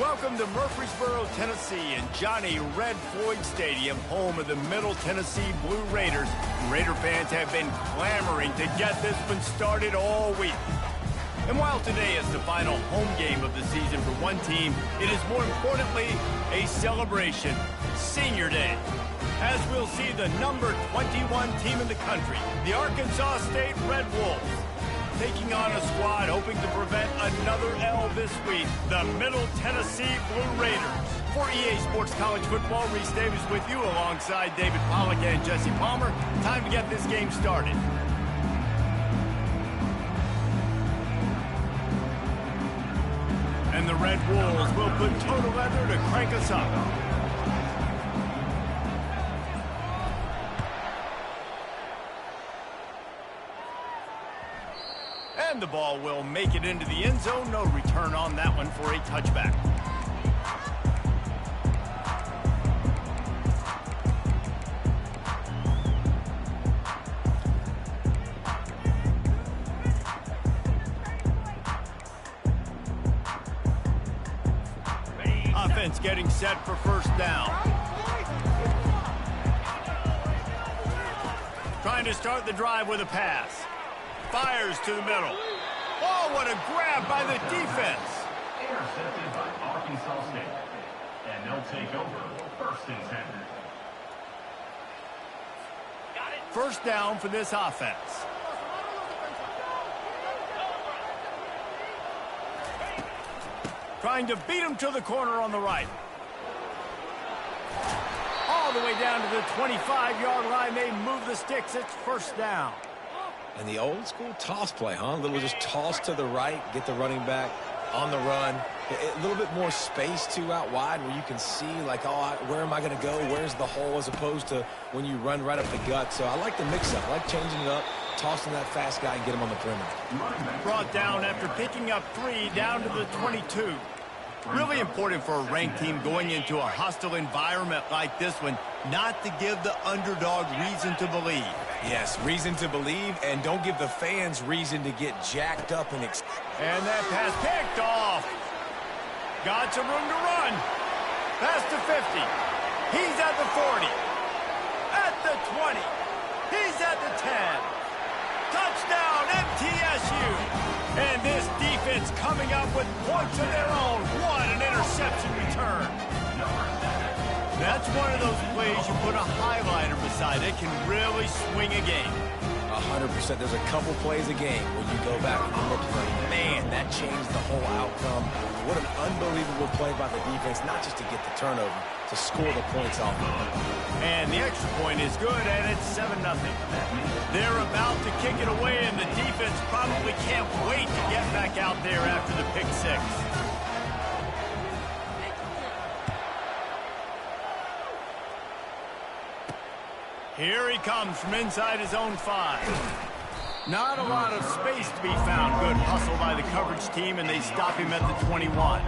Welcome to Murfreesboro, Tennessee, and Johnny Red Floyd Stadium, home of the Middle Tennessee Blue Raiders. Raider fans have been clamoring to get this one started all week. And while today is the final home game of the season for one team, it is more importantly a celebration, Senior Day. As we'll see the number 21 team in the country, the Arkansas State Red Wolves, taking on a squad hoping to prevent another L this week, the Middle Tennessee Blue Raiders. For EA Sports College Football, Reese Davis with you alongside David Pollack and Jesse Palmer. Time to get this game started. And the Red Wolves will put total leather to crank us up. And the ball will make it into the end zone. No return on that one for a touchback. Offense getting set for first down. Trying to start the drive with a pass. Fires to the middle. Oh, what a grab by the defense. Intercepted by Arkansas State. And they'll take over first and 10. First down for this offense. Trying to beat him to the corner on the right. All the way down to the 25-yard line. They move the sticks. It's first down. And the old school toss play, huh? A little just toss to the right, get the running back on the run. A little bit more space, too, out wide where you can see, like, oh, where am I going to go? Where's the hole? As opposed to when you run right up the gut. So I like the mix-up. I like changing it up, tossing that fast guy and get him on the perimeter. Brought down after picking up 3 down to the 22. Really important for a ranked team going into a hostile environment like this one, not to give the underdog reason to believe. Yes, reason to believe, and don't give the fans reason to get jacked up and that pass picked off. Got some room to run. Pass to 50. He's at the 40. At the 20. He's at the 10. Touchdown, MTSU. And this defense coming up with points of their own. What an interception return. That's one of those plays you put a highlighter beside it, can really swing a game. 100%. There's a couple plays a game where you go back and look like, man, that changed the whole outcome. What an unbelievable play by the defense, not just to get the turnover, to score the points off of it. And the extra point is good, and it's 7-0. They're about to kick it away, and the defense probably can't wait to get back out there after the pick six. Here he comes from inside his own 5. Not a lot of space to be found. Good hustle by the coverage team, and they stop him at the 21.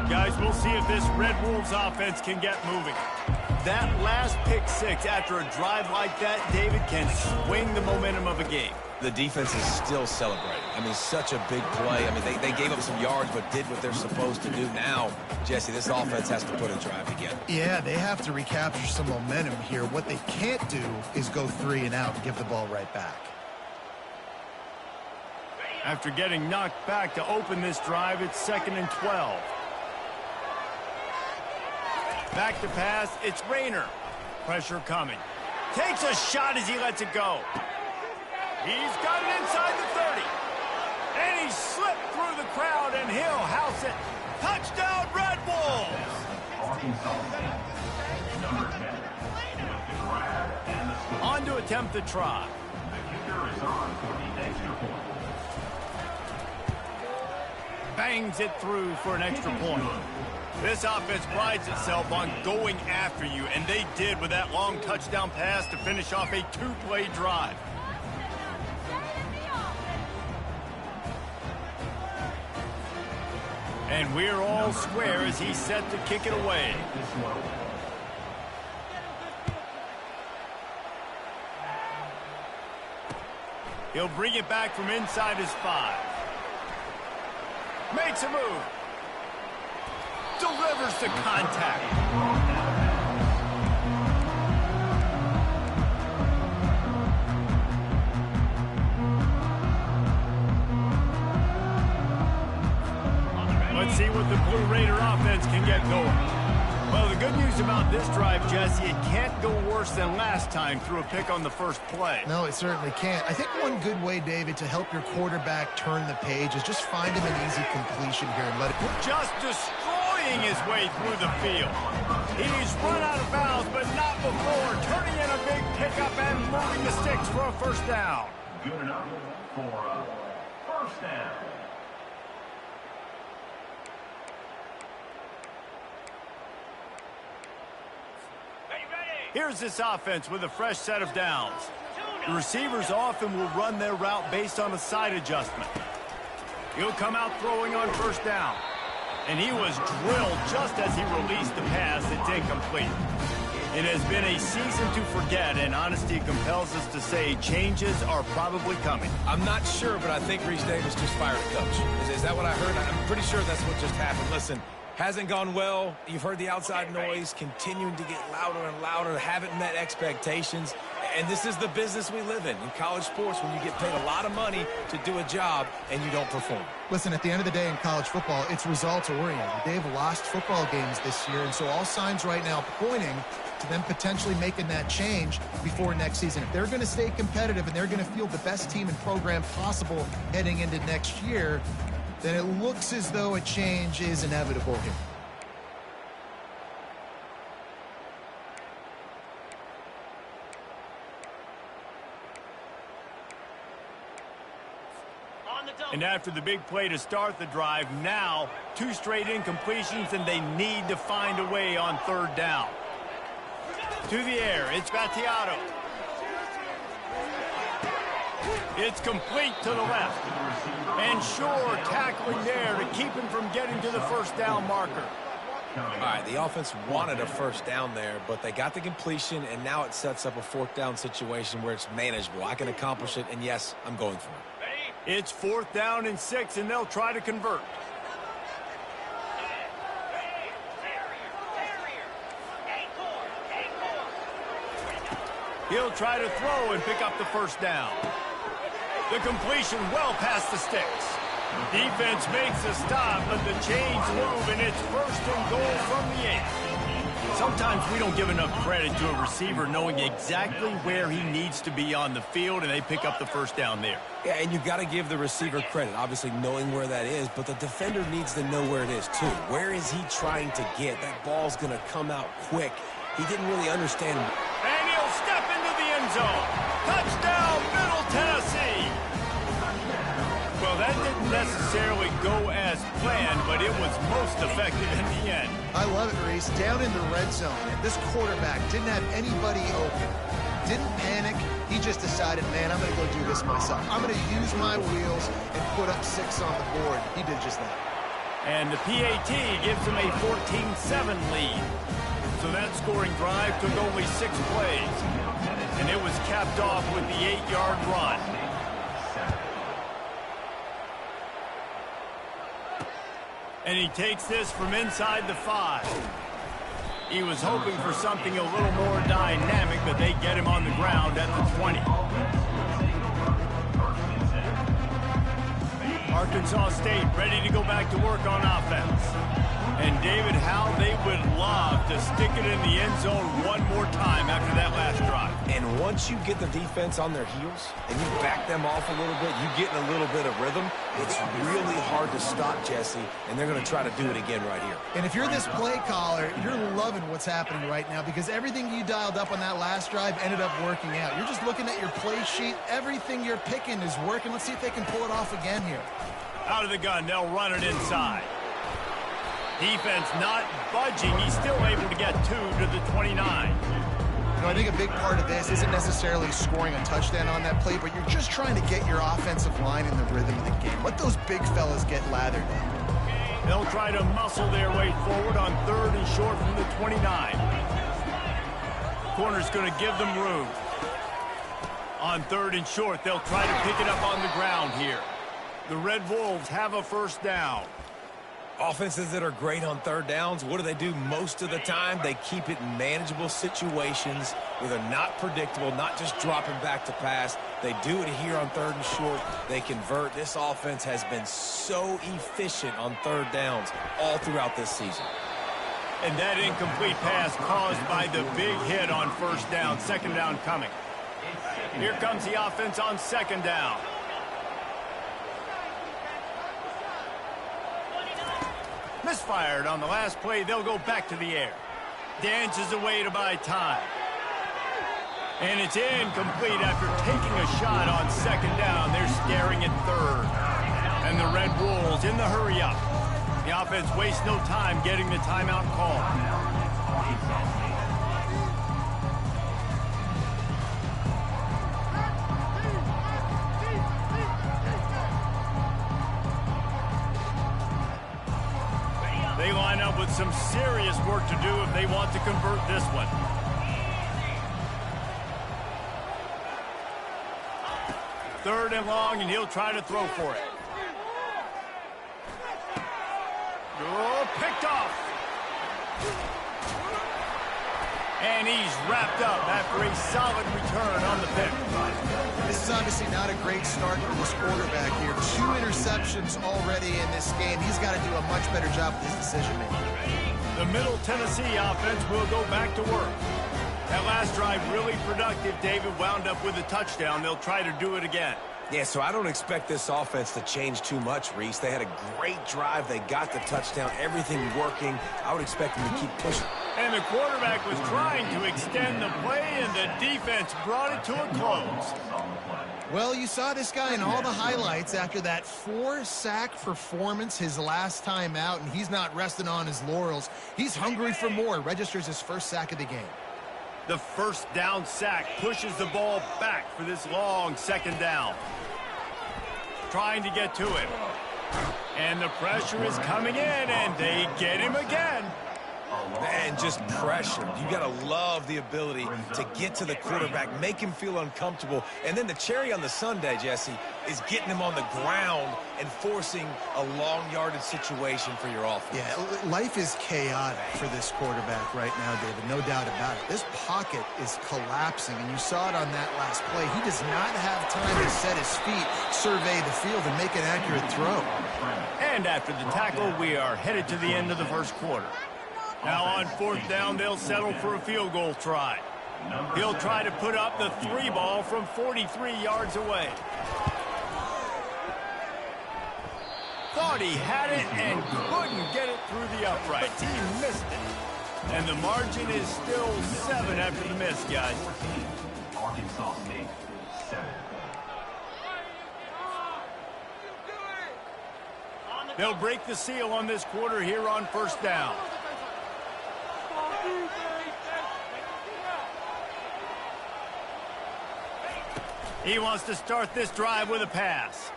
Guys, we'll see if this Red Wolves offense can get moving. That last pick six after a drive like that, David, can swing the momentum of a game. The defense is still celebrating. I mean, such a big play. I mean, they gave up some yards but did what they're supposed to do. Now, Jesse, this offense has to put a drive together. Yeah, they have to recapture some momentum here. What they can't do is go 3 and out and give the ball right back. After getting knocked back to open this drive, it's 2nd and 12. Back to pass, it's Rayner. Pressure coming. Takes a shot as he lets it go. He's got it inside the 30. And he slipped through the crowd, and he'll house it. Touchdown, Red Wolves! On to attempt the try. Bangs it through for an extra point. This offense prides itself on going after you, and they did with that long touchdown pass to finish off a 2-play drive. And we're all square as he's set to kick it away. He'll bring it back from inside his 5. Makes a move. Delivers the contact. Let's see what the Blue Raider offense can get going. Well, the good news about this drive, Jesse, it can't go worse than last time through a pick on the first play. No, it certainly can't. I think one good way, David, to help your quarterback turn the page is just find him an easy completion here and let it... Just destroying his way through the field. He's run out of bounds, but not before turning in a big pickup and moving the sticks for a first down. Good enough for a first down. Here's this offense with a fresh set of downs. The receivers often will run their route based on a side adjustment. He'll come out throwing on first down. And he was drilled just as he released the pass. It's incomplete. It has been a season to forget, and honesty compels us to say changes are probably coming. I'm not sure, but I think Reese Davis just fired a coach. Is that what I heard? I'm pretty sure that's what just happened. Listen. Hasn't gone well. You've heard the outside noise continuing to get louder and louder. Haven't met expectations. And this is the business we live in college sports, when you get paid a lot of money to do a job and you don't perform. Listen, at the end of the day in college football, it's results-oriented. They've lost football games this year, and so all signs right now pointing to them potentially making that change before next season. If they're going to stay competitive and they're going to field the best team and program possible heading into next year, then it looks as though a change is inevitable here. And after the big play to start the drive, now 2 straight incompletions, and they need to find a way on third down. To the air, it's Battiato. It's complete to the left. And Shore tackling there to keep him from getting to the first down marker. All right, the offense wanted a first down there, but they got the completion, and now it sets up a fourth down situation where it's manageable. I can accomplish it, and yes, I'm going for it. It's 4th down and 6, and they'll try to convert. He'll try to throw and pick up the first down. The completion well past the sticks. Defense makes a stop, but the chains move, and it's 1st and goal from the 8. Sometimes we don't give enough credit to a receiver knowing exactly where he needs to be on the field, and they pick up the first down there. Yeah, and you've got to give the receiver credit, obviously knowing where that is, but the defender needs to know where it is too. Where is he trying to get? That ball's going to come out quick. He didn't really understand. And he'll step into the end zone. Touchdown, Middle Tennessee. Well, that didn't necessarily go as planned, but it was most effective in the end. I love it, Reese. Down in the red zone, this quarterback didn't have anybody open. Didn't panic. He just decided, man, I'm going to go do this myself. I'm going to use my wheels and put up 6 on the board. He did just that. And the PAT gives him a 14-7 lead. So that scoring drive took only 6 plays. And it was capped off with the 8-yard run. And he takes this from inside the 5. He was hoping for something a little more dynamic, but they get him on the ground at the 20. Arkansas State ready to go back to work on offense. And David, how they would love to stick it in the end zone one more time after that last drive. And once you get the defense on their heels and you back them off a little bit, you get in a little bit of rhythm, it's really hard to stop, Jesse, and they're going to try to do it again right here. And if you're this play caller, you're loving what's happening right now because everything you dialed up on that last drive ended up working out. You're just looking at your play sheet. Everything you're picking is working. Let's see if they can pull it off again here. Out of the gun, they'll run it inside. Defense not budging. He's still able to get 2 to the 29. You know, I think a big part of this isn't necessarily scoring a touchdown on that play, but you're just trying to get your offensive line in the rhythm of the game. Let those big fellas get lathered in. They'll try to muscle their way forward on 3rd and short from the 29. Corner's going to give them room. On 3rd and short, they'll try to pick it up on the ground here. The Red Wolves have a first down. Offenses that are great on 3rd downs, what do they do most of the time? They keep it in manageable situations where they're not predictable, not just dropping back to pass. They do it here on 3rd and short. They convert. This offense has been so efficient on 3rd downs all throughout this season. And that incomplete pass caused by the big hit on 1st down. 2nd down coming. Here comes the offense on 2nd down. Misfired on the last play. They'll go back to the air. Dances away to buy time. And it's incomplete after taking a shot on 2nd down. They're staring at 3rd. And the Red Wolves in the hurry up. The offense wastes no time getting the timeout call. They line up with some serious work to do if they want to convert this one. Third and long, and he'll try to throw for it. Oh, picked off. And he's wrapped up after a solid return on the pick. This is obviously not a great start for this quarterback here. 2 interceptions already in this game. He's got to do a much better job with his decision-making. The Middle Tennessee offense will go back to work. That last drive really productive. David wound up with a touchdown. They'll try to do it again. Yeah, so I don't expect this offense to change too much, Reese. They had a great drive. They got the touchdown. Everything working. I would expect them to keep pushing. And the quarterback was trying to extend the play, and the defense brought it to a close. Well, you saw this guy in all the highlights after that 4-sack performance his last time out, and he's not resting on his laurels. He's hungry for more. Registers his 1st sack of the game. The 1st down sack pushes the ball back for this long 2nd down. Trying to get to him. And the pressure is coming in, and they get him again. Man, just pressure. You got to love the ability to get to the quarterback, make him feel uncomfortable. And then the cherry on the sundae, Jesse, is getting him on the ground and forcing a long yardage situation for your offense. Yeah, life is chaotic for this quarterback right now, David. No doubt about it. This pocket is collapsing, and you saw it on that last play. He does not have time to set his feet, survey the field, and make an accurate throw. And after the tackle, we are headed to the end of the 1st quarter. Now on 4th down, they'll settle for a field goal try. He'll try to put up the 3 ball from 43 yards away. Thought he had it and couldn't get it through the uprights. He missed it. And the margin is still 7 after the miss, guys. Arkansas State, 7. They'll break the seal on this quarter here on 1st down. He wants to start this drive with a pass.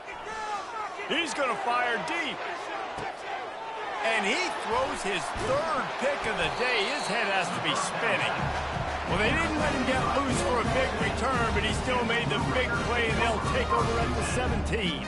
He's going to fire deep. And he throws his 3rd pick of the day. His head has to be spinning. Well, they didn't let him get loose for a big return, but he still made the big play, and they'll take over at the 17.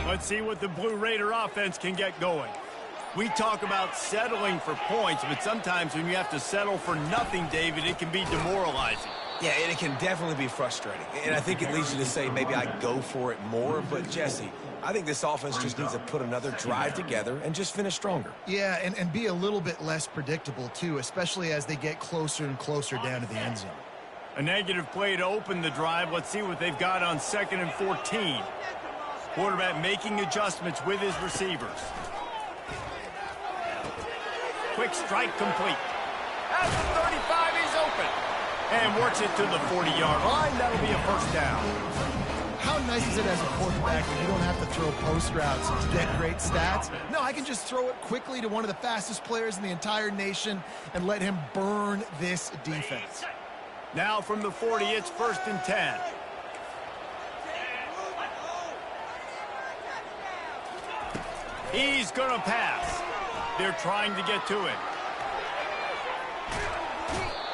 Let's see what the Blue Raider offense can get going. We talk about settling for points, but sometimes when you have to settle for nothing, David, it can be demoralizing. Yeah, and it can definitely be frustrating. And I think it leads you to say maybe I go for it more. But, Jesse, I think this offense just needs to put another drive together and just finish stronger. Yeah, and be a little bit less predictable, too, especially as they get closer and closer down to the end zone. A negative play to open the drive. Let's see what they've got on 2nd and 14. Quarterback making adjustments with his receivers. Quick strike complete. At the 35, he's open. And works it to the 40-yard line. That'll be a first down. How nice is it as a quarterback when you don't have to throw post routes to get great stats? No, I can just throw it quickly to one of the fastest players in the entire nation and let him burn this defense. Now from the 40, it's 1st and 10. He's going to pass. They're trying to get to him.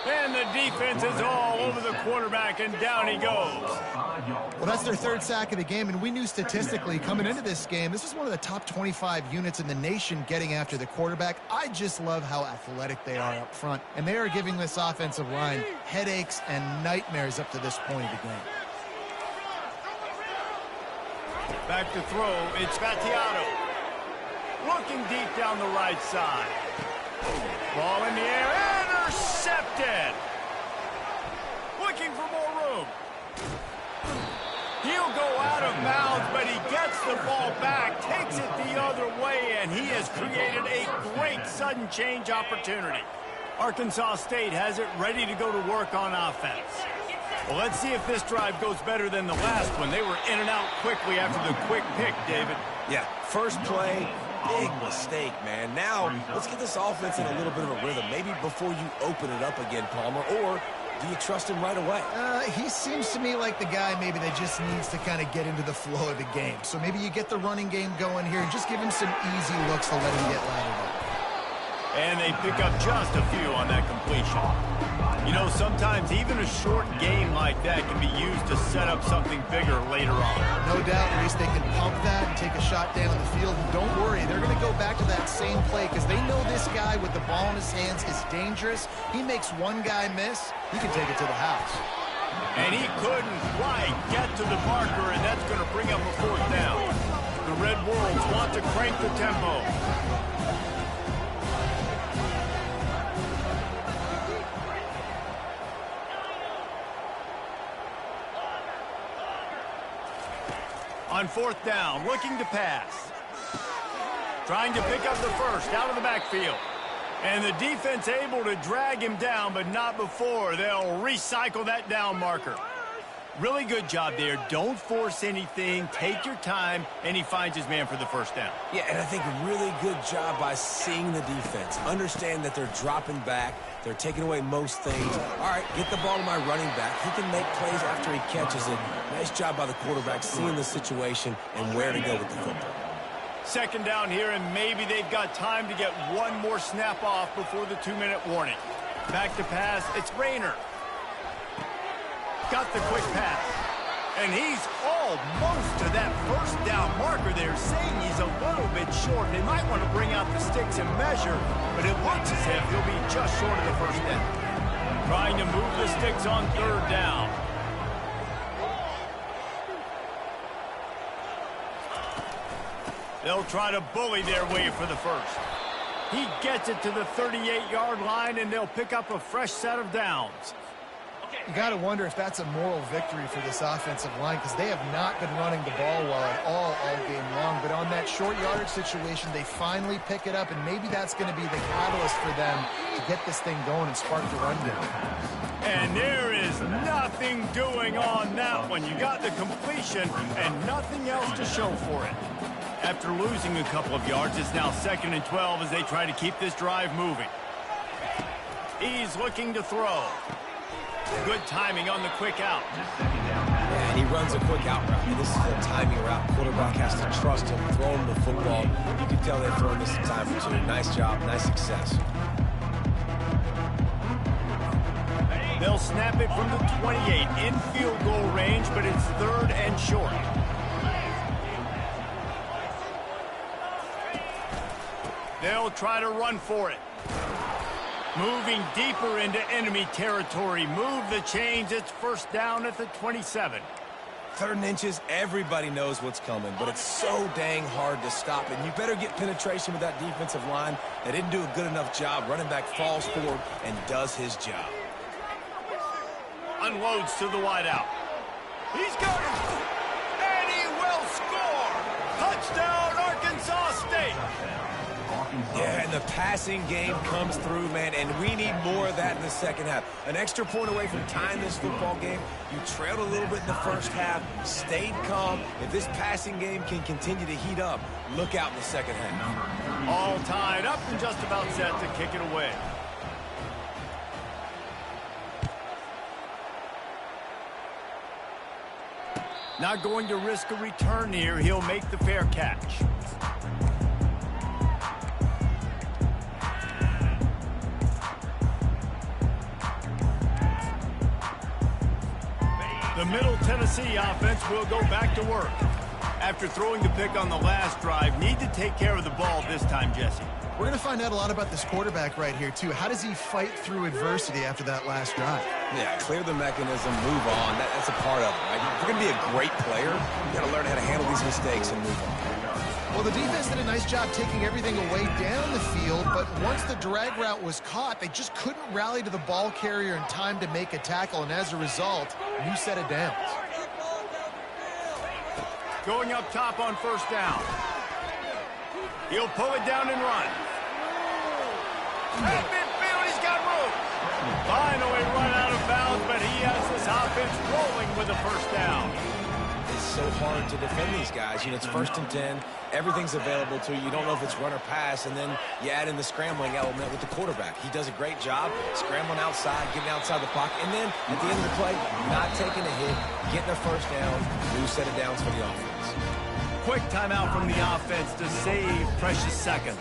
And the defense is all over the quarterback, and down he goes. Well, that's their 3rd sack of the game, and we knew statistically coming into this game, this is one of the top 25 units in the nation getting after the quarterback. I just love how athletic they are up front, and they are giving this offensive line headaches and nightmares up to this point of the game. Back to throw, it's Fatiato. Looking deep down the right side. Ball in the air, intercepted. Looking for more room. He'll go out of bounds, but he gets the ball back, takes it the other way, and he has created a great sudden change opportunity. Arkansas State has it ready to go to work on offense. Well, let's see if this drive goes better than the last one. They were in and out quickly after the quick pick, David. Yeah, first play, big mistake, man. Now, let's get this offense in a little bit of a rhythm. Maybe before you open it up again, Palmer, or do you trust him right away? He seems to me like the guy maybe that just needs to kind of get into the flow of the game. So maybe you get the running game going here and just give him some easy looks to let him get lathered up. And they pick up just a few on that completion. You know, sometimes even a short game like that can be used to set up something bigger later on. No doubt, at least they can pump that and take a shot down the field. And don't worry, they're going to go back to that same play because they know this guy with the ball in his hands is dangerous. He makes one guy miss, he can take it to the house. And he couldn't quite get to the marker, and that's going to bring up a 4th down. The Red Wolves want to crank the tempo. On 4th down, looking to pass. Trying to pick up the first out of the backfield. And the defense able to drag him down, but not before. They'll recycle that down marker. Really good job there. Don't force anything. Take your time, and he finds his man for the 1st down. Yeah, and I think a really good job by seeing the defense. Understand that they're dropping back. They're taking away most things. All right, get the ball to my running back. He can make plays after he catches it. Nice job by the quarterback seeing the situation and where to go with the football. 2nd down here, and maybe they've got time to get one more snap off before the 2-minute warning. Back to pass, it's Rayner. Got the quick pass. And he's almost to that 1st down marker there, saying he's a little bit short. They might want to bring out the sticks and measure, but it looks as if he'll be just short of the 1st down. Trying to move the sticks on 3rd down. They'll try to bully their way for the 1st. He gets it to the 38-yard line, and they'll pick up a fresh set of downs. You got to wonder if that's a moral victory for this offensive line because they have not been running the ball well at all game long. But on that short yardage situation, they finally pick it up, and maybe that's going to be the catalyst for them to get this thing going and spark the run game. And there is nothing doing on that one. You got the completion and nothing else to show for it. After losing a couple of yards, it's now 2nd and 12 as they try to keep this drive moving. He's looking to throw. Good timing on the quick out. Yeah, and he runs a quick out route. And this is a timing route. Quarterback has to trust him, throw him the football. You can tell they've thrown this a time or two. Nice job, nice success. They'll snap it from the 28 in field goal range, but it's 3rd and short. They'll try to run for it. Moving deeper into enemy territory. Move the chains. It's 1st down at the 27. 3rd and inches, everybody knows what's coming, but it's so dang hard to stop it. And you better get penetration with that defensive line. They didn't do a good enough job. Running back falls forward and does his job. Unloads to the wideout. He's got it. And he will score. Touchdown, Arkansas State! Yeah, and the passing game comes through, man, and we need more of that in the second half. An extra point away from tying this football game. You trailed a little bit in the first half, stayed calm. If this passing game can continue to heat up, look out in the second half. All tied up and just about set to kick it away. Not going to risk a return here. He'll make the fair catch. The Middle Tennessee offense will go back to work. After throwing the pick on the last drive, need to take care of the ball this time, Jesse. We're going to find out a lot about this quarterback right here, too. How does he fight through adversity after that last drive? Yeah, clear the mechanism, move on. That's a part of it, right? If you're going to be a great player, you got to learn how to handle these mistakes and move on. Well, the defense did a nice job taking everything away down the field, but once the drag route was caught, they just couldn't rally to the ball carrier in time to make a tackle, and as a result, new set of downs. Going up top on first down. He'll pull it down and run. At midfield, he's got room. Finally run out of bounds, but he has this offense rolling with a first down. It's so hard to defend these guys. You know, it's 1st and 10. Everything's available to you. You don't know if it's run or pass, and then you add in the scrambling element with the quarterback. He does a great job scrambling outside, getting outside the pocket, and then at the end of the play, not taking a hit, getting a first down, new set of downs for the offense. Quick timeout from the offense to save precious seconds.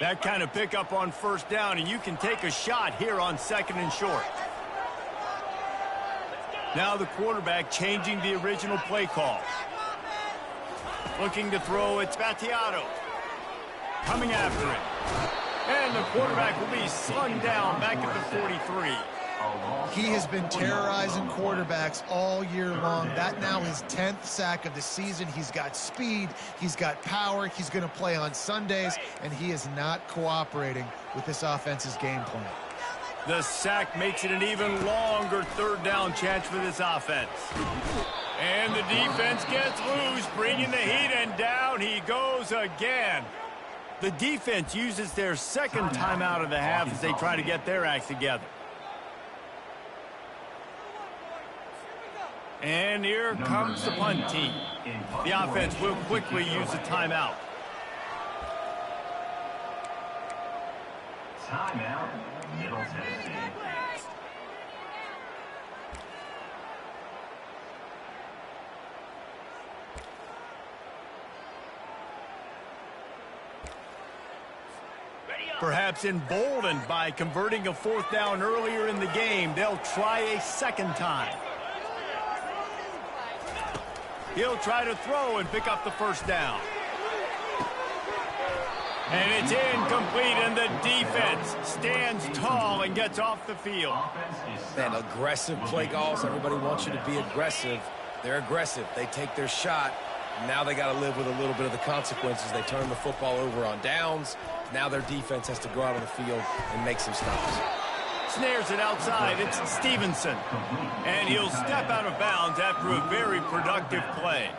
That kind of pickup on first down, and you can take a shot here on 2nd and short. Now the quarterback changing the original play call. Looking to throw, it's Battiato. Coming after it. And the quarterback will be slung down back at the 43. He has been terrorizing quarterbacks all year long. That now his 10th sack of the season. He's got speed. He's got power. He's going to play on Sundays, and he is not cooperating with this offense's game plan. The sack makes it an even longer 3rd down chance for this offense. And the defense gets loose, bringing the heat, and down he goes again. The defense uses their 2nd timeout of the half as they try to get their act together. And here comes the punt team. The offense will quickly use a timeout. Timeout, Middle Tennessee. Perhaps emboldened by converting a 4th down earlier in the game, they'll try a 2nd time. He'll try to throw and pick up the first down. And it's incomplete, and the defense stands tall and gets off the field. Man, aggressive play calls. Everybody wants you to be aggressive. They're aggressive. They take their shot. Now they got to live with a little bit of the consequences. They turn the football over on downs. Now their defense has to go out on the field and make some stops. Snares it outside. It's Stevenson. And he'll step out of bounds after a very productive play.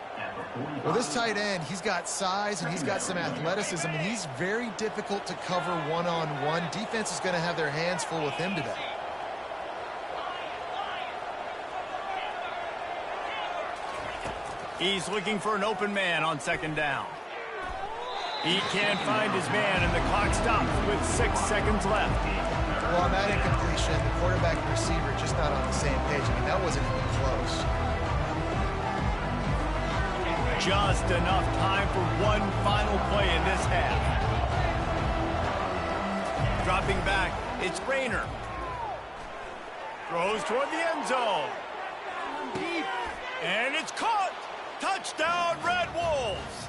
Well, this tight end, he's got size and he's got some athleticism, and he's very difficult to cover one-on-one. Defense is going to have their hands full with him today. He's looking for an open man on 2nd down. He can't find his man, and the clock stops with 6 seconds left. Well, on that incompletion, the quarterback and receiver just not on the same page. I mean, that wasn't even close. Just enough time for one final play in this half. Dropping back, it's Rayner. Throws toward the end zone. And it's caught. Touchdown, Red Wolves.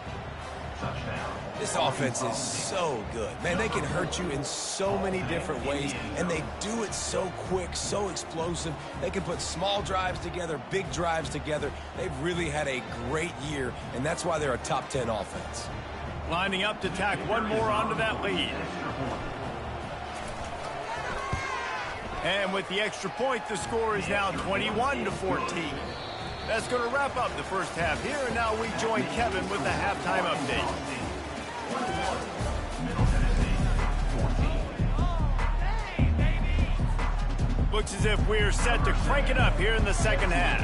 This offense is so good. Man, they can hurt you in so many different ways, and they do it so quick, so explosive. They can put small drives together, big drives together. They've really had a great year, and that's why they're a top 10 offense. Lining up to tack one more onto that lead. And with the extra point, the score is now 21-14. That's going to wrap up the first half here, and now we join Kevin with the halftime update. Looks as if we're set to crank it up here in the second half.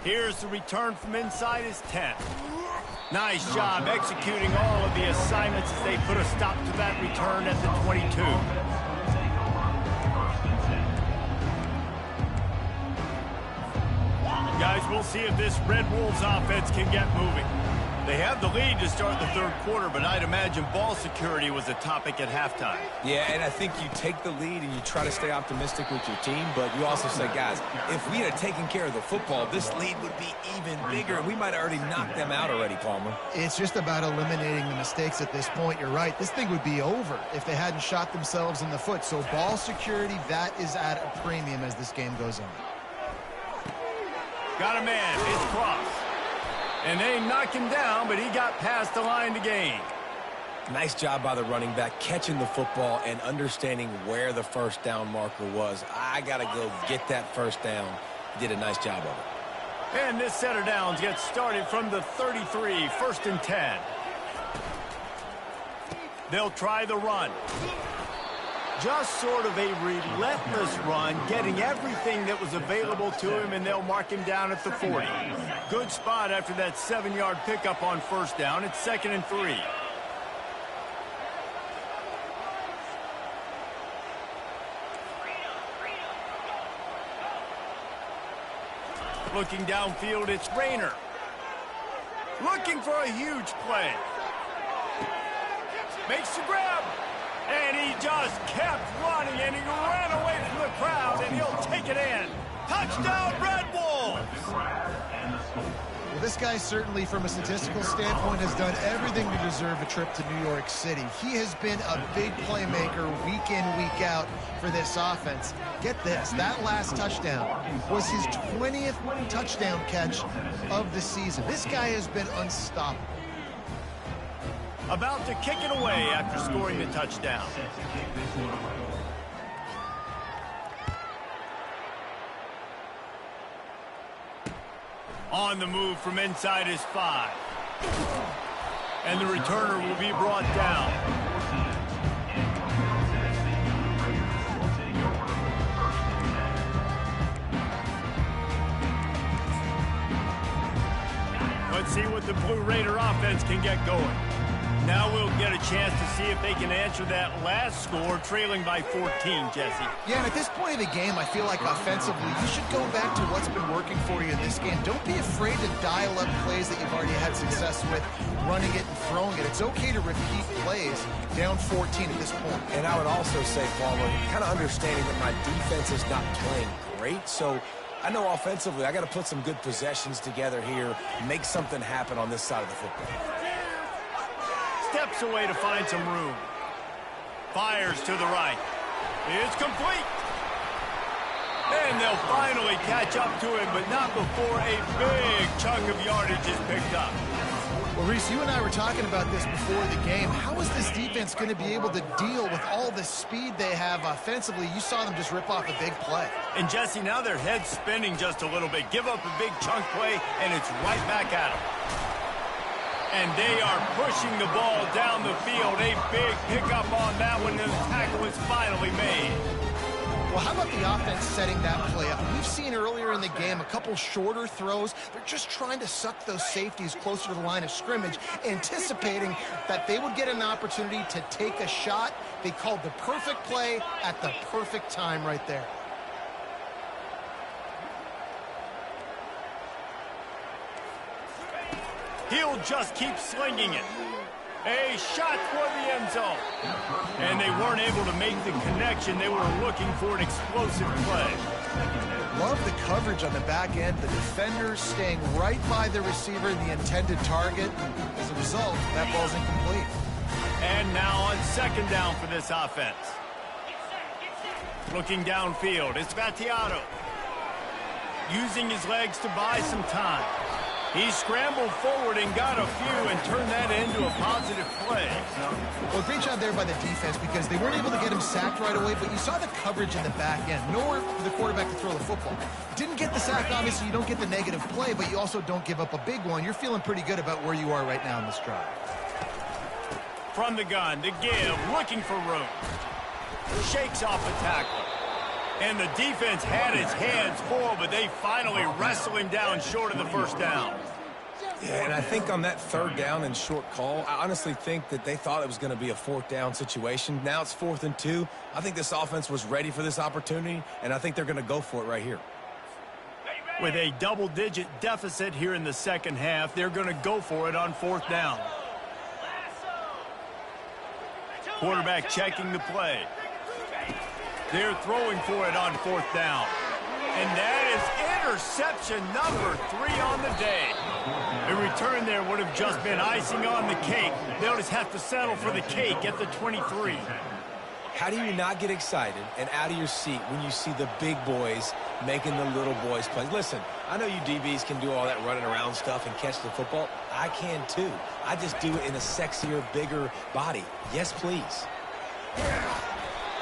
Here's the return from inside his 10. Nice job executing all of the assignments as they put a stop to that return at the 22. Guys, we'll see if this Red Wolves offense can get moving. They have the lead to start the third quarter, but I'd imagine ball security was a topic at halftime. Yeah, and I think you take the lead and you try to stay optimistic with your team, but you also say, guys, if we had taken care of the football, this lead would be even bigger, and we might have already knocked them out already, Palmer. It's just about eliminating the mistakes at this point. You're right. This thing would be over if they hadn't shot themselves in the foot. So ball security, that is at a premium as this game goes on. Got a man. It's Cross. And they knock him down, but he got past the line to gain. Nice job by the running back, catching the football and understanding where the first down marker was. I got to go get that first down. He did a nice job of it. And this set of downs gets started from the 33, 1st and 10. They'll try the run. Just sort of a relentless run, getting everything that was available to him, and they'll mark him down at the 40. Good spot after that 7-yard pickup on first down. It's 2nd and 3. Looking downfield, it's Rayner. Looking for a huge play. Makes the grab. And he just kept running, and he ran away from the crowd, and he'll take it in. Touchdown, Red Wolves! Well, this guy certainly, from a statistical standpoint, has done everything to deserve a trip to New York City. He has been a big playmaker week in, week out for this offense. Get this, that last touchdown was his 20th touchdown catch of the season. This guy has been unstoppable. About to kick it away after scoring the touchdown. On the move from inside his 5. And the returner will be brought down. Let's see what the Blue Raider offense can get going. Now we'll get a chance to see if they can answer that last score, trailing by 14, Jesse. Yeah, and at this point of the game, I feel like offensively, you should go back to what's been working for you in this game. Don't be afraid to dial up plays that you've already had success with, running it and throwing it. It's okay to repeat plays down 14 at this point. And I would also say, Palmer, kind of understanding that my defense is not playing great, so I know offensively I got to put some good possessions together here, make something happen on this side of the football. Steps away to find some room. Fires to the right. It's complete. And they'll finally catch up to him, but not before a big chunk of yardage is picked up. Well, Reese, you and I were talking about this before the game. How is this defense going to be able to deal with all the speed they have offensively? You saw them just rip off a big play. And, Jesse, now their head's spinning just a little bit. Give up a big chunk play, and it's right back at them. And they are pushing the ball down the field. A big pickup on that one, and the tackle is finally made. Well, how about the offense setting that play up? We've seen earlier in the game a couple shorter throws. They're just trying to suck those safeties closer to the line of scrimmage, anticipating that they would get an opportunity to take a shot. They called the perfect play at the perfect time right there. He'll just keep slinging it. A shot toward the end zone. And they weren't able to make the connection. They were looking for an explosive play. Love the coverage on the back end. The defenders staying right by the receiver in the intended target. As a result, that ball's incomplete. And now on 2nd down for this offense. Looking downfield, it's Vattiato. Using his legs to buy some time. He scrambled forward and got a few and turned that into a positive play. Well, great job there by the defense because they weren't able to get him sacked right away, but you saw the coverage in the back end. Nowhere for the quarterback to throw the football. Didn't get the sack, obviously. You don't get the negative play, but you also don't give up a big one. You're feeling pretty good about where you are right now in this drive. From the gun to give, looking for room. Shakes off a tackle. And the defense had its hands full, but they finally wrestle him down short of the first down. Yeah, and I think on that third down and short call, I honestly think that they thought it was going to be a fourth down situation. Now it's 4th and 2. I think this offense was ready for this opportunity, and I think they're going to go for it right here. With a double-digit deficit here in the second half, they're going to go for it on 4th down. Quarterback checking the play. They're throwing for it on 4th down. And that is interception number 3 on the day. A return there would have just been icing on the cake. They'll just have to settle for the cake at the 23. How do you not get excited and out of your seat when you see the big boys making the little boys play? Listen, I know you DBs can do all that running around stuff and catch the football. I can too. I just do it in a sexier, bigger body. Yes, please.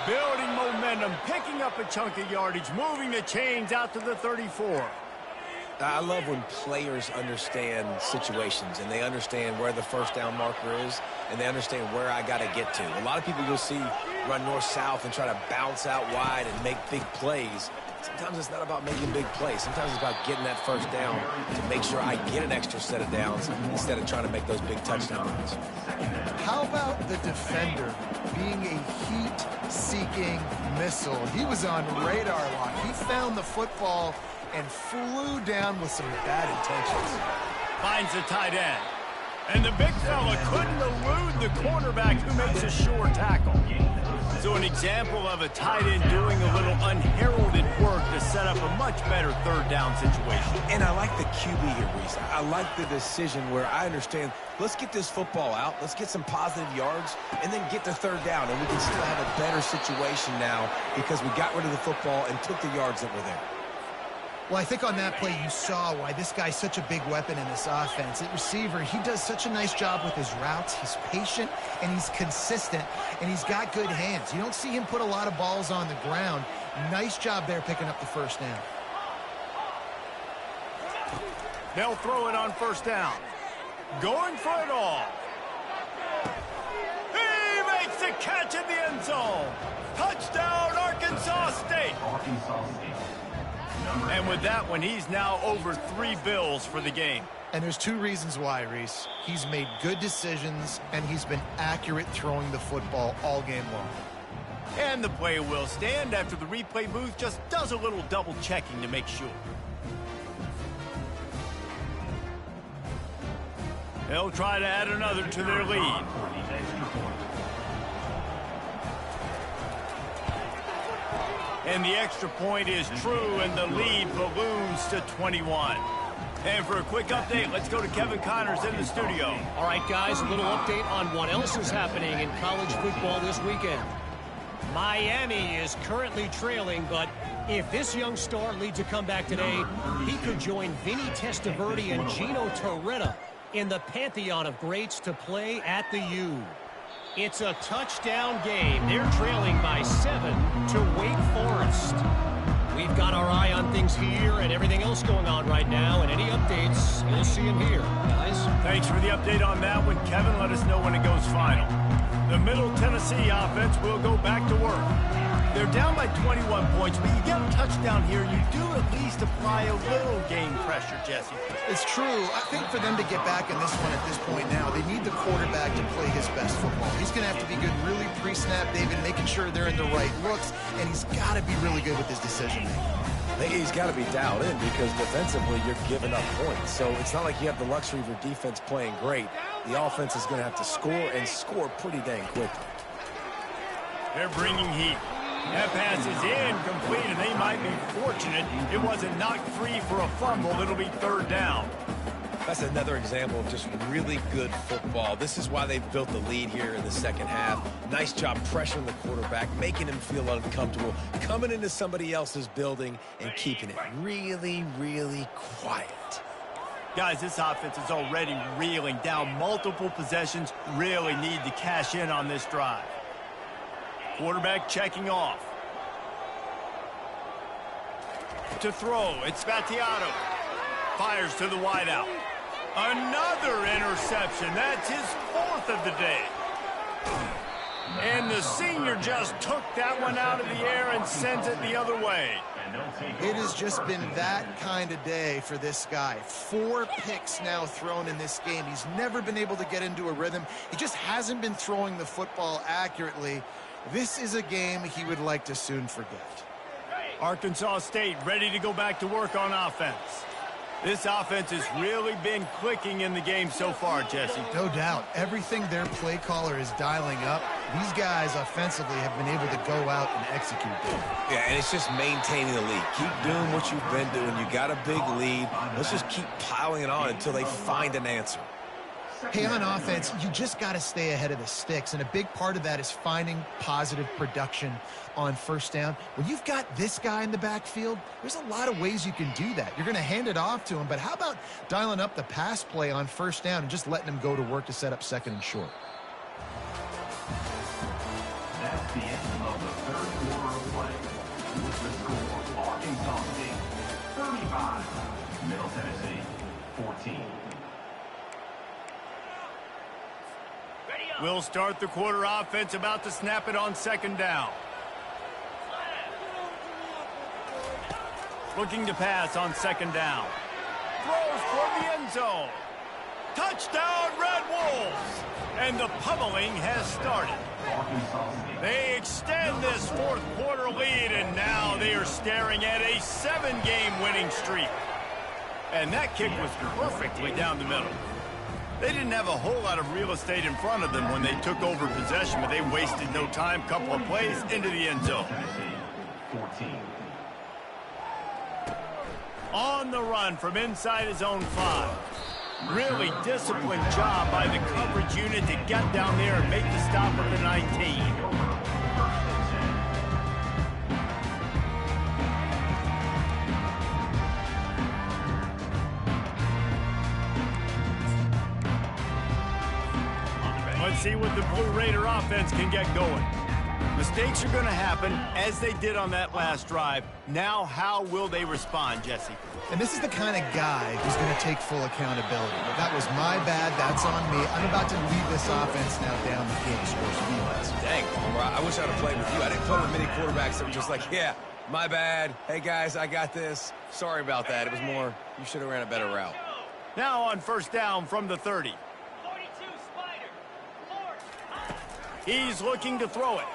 Building momentum, picking up a chunk of yardage, moving the chains out to the 34. I love when players understand situations and they understand where the first down marker is and they understand where I got to get to. A lot of people you'll see run north-south and try to bounce out wide and make big plays. Sometimes it's not about making big plays. Sometimes it's about getting that first down to make sure I get an extra set of downs instead of trying to make those big touchdown runs. How about the defender being a heat-seeking missile? He was on radar lock. He found the football and flew down with some bad intentions. Finds the tight end. And the big fella couldn't elude the cornerback who makes a sure tackle. So an example of a tight end doing a little unheralded work to set up a much better third down situation. And I like the QB here, Reese. I like the decision where I understand, let's get this football out, let's get some positive yards, and then get the third down, and we can still have a better situation now because we got rid of the football and took the yards that were there. Well, I think on that play you saw why this guy's such a big weapon in this offense. At receiver, he does such a nice job with his routes. He's patient, and he's consistent, and he's got good hands. You don't see him put a lot of balls on the ground. Nice job there picking up the first down. They'll throw it on first down. Going for it all. He makes the catch in the end zone. Touchdown, Arkansas State. Arkansas State. And with that one, he's now over 3 bills for the game. And there's 2 reasons why, Reese. He's made good decisions, and he's been accurate throwing the football all game long. And the play will stand after the replay booth just does a little double checking to make sure. They'll try to add another to their lead. And the extra point is true, and the lead balloons to 21. And for a quick update, let's go to Kevin Connors in the studio. All right, guys, a little update on what else is happening in college football this weekend. Miami is currently trailing, but if this young star leads a comeback today, he could join Vinny Testaverde and Gino Torretta in the pantheon of greats to play at the U. It's a touchdown game. They're trailing by 7 to Wake Forest. We've got our eye on things here and everything else going on right now, and any updates, you'll see them here, guys. Thanks for the update on that one, Kevin. Let us know when it goes final. The Middle Tennessee offense will go back to work. They're down by 21 points, but you get a touchdown here, you do at least apply a little game pressure, Jesse. It's true. I think for them to get back in this one at this point now, they need the quarterback to play his best football. He's going to have to be good really pre-snap, David, making sure they're in the right looks, and he's got to be really good with his decision-making. He's got to be dialed in because defensively you're giving up points. So it's not like you have the luxury of your defense playing great. The offense is going to have to score and score pretty dang quickly. They're bringing heat. That pass is incomplete, and they might be fortunate it wasn't knocked free for a fumble. It'll be third down. That's another example of just really good football. This is why they've built the lead here in the second half. Nice job pressuring the quarterback, making him feel uncomfortable, coming into somebody else's building and keeping it really, really quiet. Guys, this offense is already reeling down multiple possessions. Really need to cash in on this drive. Quarterback checking off. To throw, it's Spatiato. Fires to the wideout. Another interception. That's his 4th of the day. And the senior just took that one out of the air and sends it the other way. It has just been that kind of day for this guy. 4 picks now thrown in this game. He's never been able to get into a rhythm. He just hasn't been throwing the football accurately. This is a game he would like to soon forget. Arkansas State ready to go back to work on offense. This offense has really been clicking in the game so far, Jesse. No doubt. Everything their play caller is dialing up, these guys offensively have been able to go out and execute them. Yeah, and it's just maintaining the lead. Keep doing what you've been doing. You got a big lead. Let's just keep piling it on until they find an answer. Hey, on offense, you just got to stay ahead of the sticks, and a big part of that is finding positive production on first down. When you've got this guy in the backfield, there's a lot of ways you can do that. You're going to hand it off to him, but how about dialing up the pass play on first down and just letting him go to work to set up 2nd and short? That's the end of the 3rd quarter of play. With the score, Arkansas State 35, Middle Tennessee 14. We'll start the quarter offense, about to snap it on 2nd down. Looking to pass on 2nd down. Throws for the end zone. Touchdown, Red Wolves! And the pummeling has started. They extend this 4th quarter lead, and now they are staring at a 7-game winning streak. And that kick was perfectly down the middle. They didn't have a whole lot of real estate in front of them when they took over possession, but they wasted no time. Couple of plays into the end zone. 14. On the run from inside his own 5. Really disciplined job by the coverage unit to get down there and make the stop at the 19. Let's see what the Blue Raider offense can get going. Mistakes are going to happen, as they did on that last drive. Now, how will they respond, Jesse? And this is the kind of guy who's going to take full accountability. That was my bad. That's on me. I'm about to lead this offense now down the field. Dang, I wish I'd have played with you. I didn't play with many quarterbacks that were just like, yeah, my bad. Hey, guys, I got this. Sorry about that. It was more, you should have ran a better route. Now on 1st down from the 30. He's looking to throw it.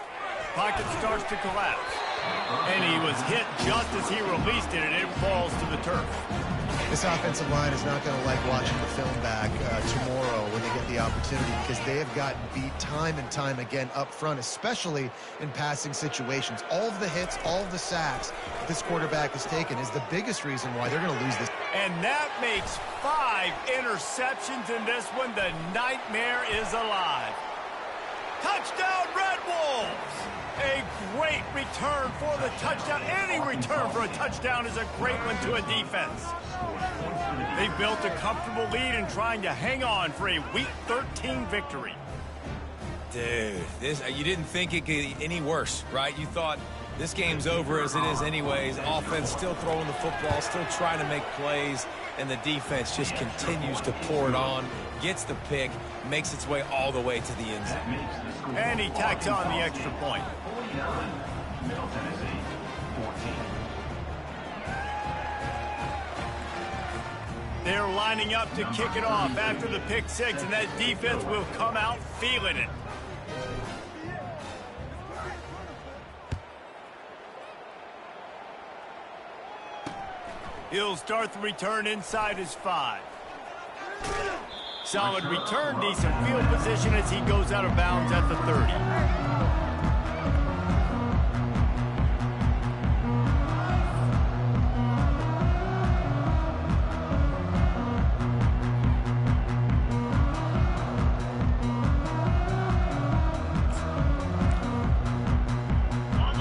Pocket starts to collapse. And he was hit just as he released it, and it falls to the turf. This offensive line is not going to like watching the film back tomorrow when they get the opportunity, because they have gotten beat time and time again up front, especially in passing situations. All of the hits, all of the sacks that this quarterback has taken is the biggest reason why they're going to lose this. And that makes 5 interceptions in this one. The nightmare is alive. Touchdown, Red Wolves! A great return for the touchdown. Any return for a touchdown is a great one to a defense. They built a comfortable lead and trying to hang on for a Week 13 victory. Dude, you didn't think it could get any worse, right? You thought this game's over as it is anyways. Offense still throwing the football, still trying to make plays, and the defense just continues to pour it on, gets the pick, makes its way all the way to the end zone. And he tacks on the extra point. Middle Tennessee 14. They're lining up to kick it off after the pick 6, and that defense will come out feeling it. He'll start the return inside his 5. Solid return, decent field position as he goes out of bounds at the 30.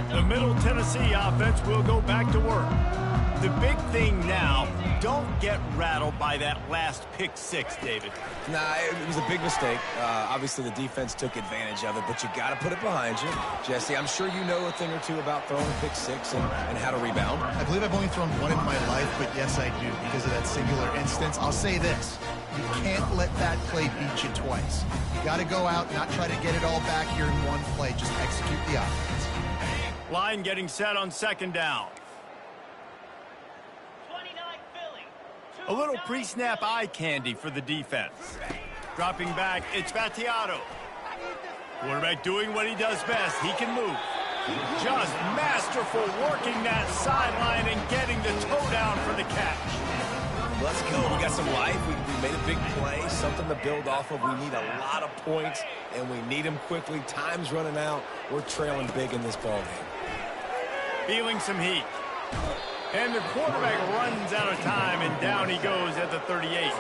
The Middle Tennessee offense will go back to work. The big thing now, don't get rattled by that last pick six, David. Nah, it was a big mistake. Obviously, the defense took advantage of it, but you got to put it behind you. Jesse, I'm sure you know a thing or two about throwing a pick six and how to rebound. I believe I've only thrown one in my life, but yes, I do because of that singular instance. I'll say this. You can't let that play beat you twice. You got to go out, not try to get it all back here in one play. Just execute the offense. Line getting set on second down. A little pre-snap eye candy for the defense. Dropping back, it's Vattiato. Quarterback doing what he does best. He can move. Just masterful working that sideline and getting the toe down for the catch. Let's go. We got some life. We made a big play, something to build off of. We need a lot of points, and we need them quickly. Time's running out. We're trailing big in this ballgame. Feeling some heat. And the quarterback runs out of time, and down he goes at the 38.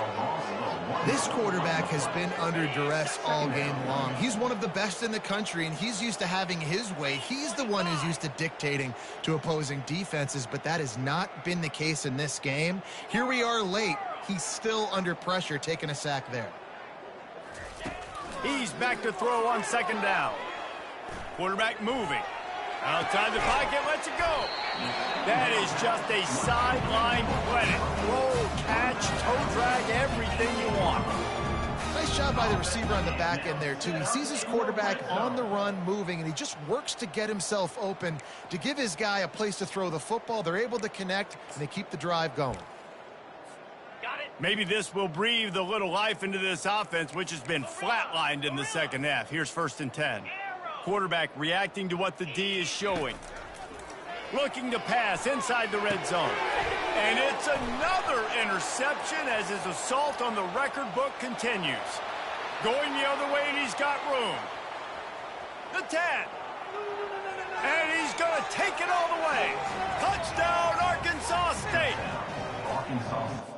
This quarterback has been under duress all game long. He's one of the best in the country, and he's used to having his way. He's the one who's used to dictating to opposing defenses, but that has not been the case in this game. Here we are late. He's still under pressure, taking a sack there. He's back to throw on second down. Quarterback moving. Outside the pocket, lets it go. That is just a sideline credit. Roll, catch, toe drag, everything you want. Nice job by the receiver on the back end there, too. He sees his quarterback on the run moving, and he just works to get himself open to give his guy a place to throw the football. They're able to connect, and they keep the drive going. Maybe this will breathe a little life into this offense, which has been flatlined in the second half. Here's 1st and 10. Quarterback reacting to what the D is showing. Looking to pass inside the red zone. And it's another interception as his assault on the record book continues. Going the other way, and he's got room. The 10. And he's going to take it all the way. Touchdown, Arkansas State. Arkansas